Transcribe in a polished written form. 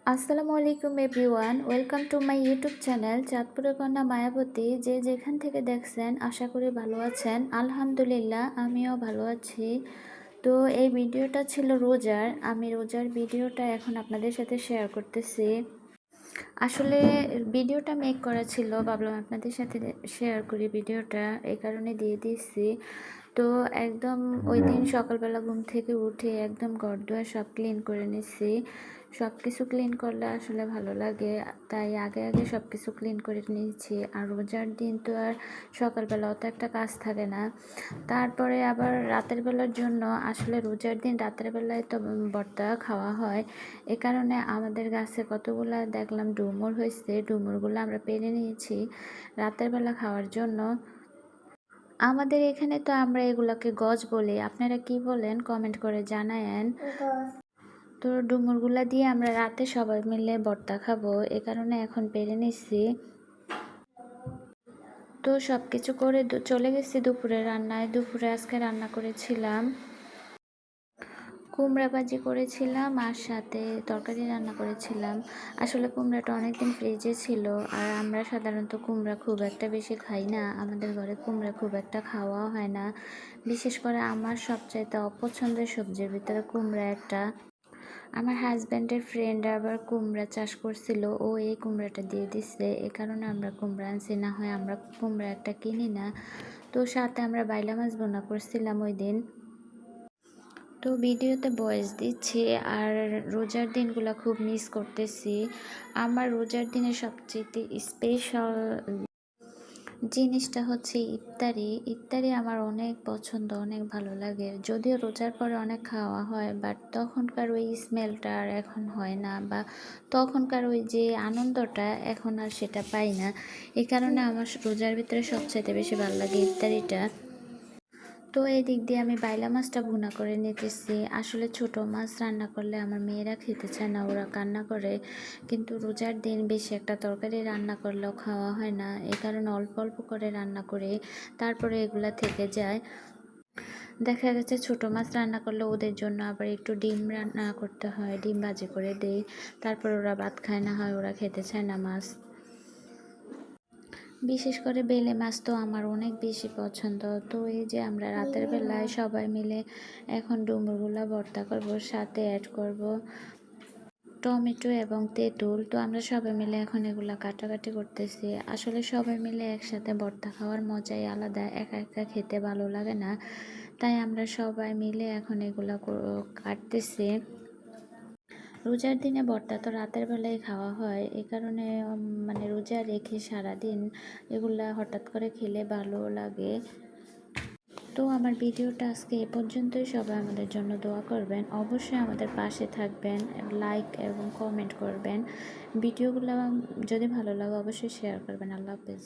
আসসালামু আলাইকুম everyone, welcome to my YouTube channel চাঁদপুরের কন্যা মায়াবতী। যে যেখান থেকে দেখছেন আশা করি ভালো আছেন। আলহামদুলিল্লাহ আমিও ভালো আছি। তো এই ভিডিওটা ছিল রোজার। আমি রোজার ভিডিওটা এখন আপনাদের সাথে শেয়ার করতেছি। আসলে ভিডিওটা মেক করা ছিল, ভাবলাম আপনাদের সাথে শেয়ার করি ভিডিওটা, এই কারণে দিয়ে দিয়েছি। তো একদম ওই দিন সকালবেলা ঘুম থেকে উঠে একদম ঘরদুয়ার সব ক্লিন করে নিচ্ছি। সব কিছু ক্লিন করলে আসলে ভালো লাগে, তাই আগে আগে সব কিছু ক্লিন করে নিয়েছি। আর রোজার দিন তো আর সকালবেলা অত একটা কাজ থাকে না। তারপরে আবার রাতের বেলার জন্য, আসলে রোজার দিন রাতের বেলায় তো ভর্তা খাওয়া হয়। এ কারণে আমাদের গাছে কতগুলা দেখলাম ডুমুর হয়েছে, ডুমুরগুলো আমরা পেরে নিয়েছি রাতের বেলা খাওয়ার জন্য। আমাদের এখানে তো আমরা এগুলাকে গজ বলি, আপনারা কি বলেন কমেন্ট করে জানায়েন। তো ডুমুরগুলা দিয়ে আমরা রাতে সবাই মিলে ভর্তা খাবো, এ কারণে এখন পেরে নিচ্ছি। তো সব কিছু করে চলে গেছি দুপুরে রান্নায়। দুপুরে আজকে রান্না করেছিলাম কুমড়া ভাজি করেছিলাম, আর সাথে তরকারি রান্না করেছিলাম। আসলে কুমড়াটা অনেকদিন ফ্রিজে ছিল, আর আমরা সাধারণত কুমড়া খুব একটা বেশি খাই না। আমাদের ঘরে কুমড়া খুব একটা খাওয়া হয় না। বিশেষ করে আমার সবচাইতে অপছন্দের সবজির ভিতরে কুমড়া একটা। আমার হাজব্যান্ডের ফ্রেন্ড আবার কুমড়া চাষ করছিল, ও এই কুমড়াটা দিয়ে দিচ্ছে, এ কারণে আমরা কুমড়া আনছি, না হয় আমরা কুমড়া একটা কিনি না। তো সাথে আমরা বাইলা মাছ বোনা করছিলাম ওই দিন। তো ভিডিওতে ভয়েস দিচ্ছি, আর রোজার দিনগুলো খুব মিস করতেছি। আমার রোজার দিনে সবচেয়ে স্পেশাল জিনিসটা হচ্ছে ইফতারি। ইফতারি আমার অনেক পছন্দ, অনেক ভালো লাগে। যদিও রোজার পরে অনেক খাওয়া হয়, বাট তখনকার ওই স্মেলটা আর এখন হয় না, বা তখনকার ওই যে আনন্দটা এখন আর সেটা পাই না। এই কারণে আমার রোজার ভিতরে সবচাইতে বেশি ভালো লাগে ইফতারিটা। তো এই দিক দিয়ে আমি বাইলা মাছটা ভুনা করে নিতেছি। আসলে ছোট মাছ রান্না করলে আমার মেয়েরা খেতে চায় না, ওরা কান্না করে। কিন্তু রোজার দিন বেশি একটা তরকারি রান্না করলেও খাওয়া হয় না, এই কারণে অল্প অল্প করে রান্না করে তারপরে এগুলা থেকে যায়। দেখা গেছে ছোট মাছ রান্না করলে ওদের জন্য আবার একটু ডিম রান্না করতে হয়, ডিম ভাজি করে দেই। তারপর ওরা ভাত খায় না, হয় ওরা খেতে চায় না মাছ। বিশেষ করে বেলে মাছ তো আমার অনেক বেশি পছন্দ। তো এই যে আমরা রাতের বেলায় সবাই মিলে এখন ডুমুরগুলা ভর্তা করব, সাথে অ্যাড করব টমেটো এবং তেঁতুল। তো আমরা সবাই মিলে এখন এগুলা কাটাকাটি করতেছি। আসলে সবাই মিলে একসাথে ভর্তা খাওয়ার মজাই আলাদা, একা একা খেতে ভালো লাগে না। তাই আমরা সবাই মিলে এখন এগুলা কাটতেছি। রোজার দিনে ভর্তা তো রাতের বেলায় খাওয়া হয়, এই কারণে মানে রোজা রেখে সারাদিন এগুলা হঠাৎ করে খেলে ভালো লাগে। তো আমার ভিডিওটা আজকে এ পর্যন্তই। সবাই আমাদের জন্য দোয়া করবেন, অবশ্যই আমাদের পাশে থাকবেন, লাইক এবং কমেন্ট করবেন। ভিডিওগুলো যদি ভালো লাগে অবশ্যই শেয়ার করবেন। আল্লাহ হাফেজ।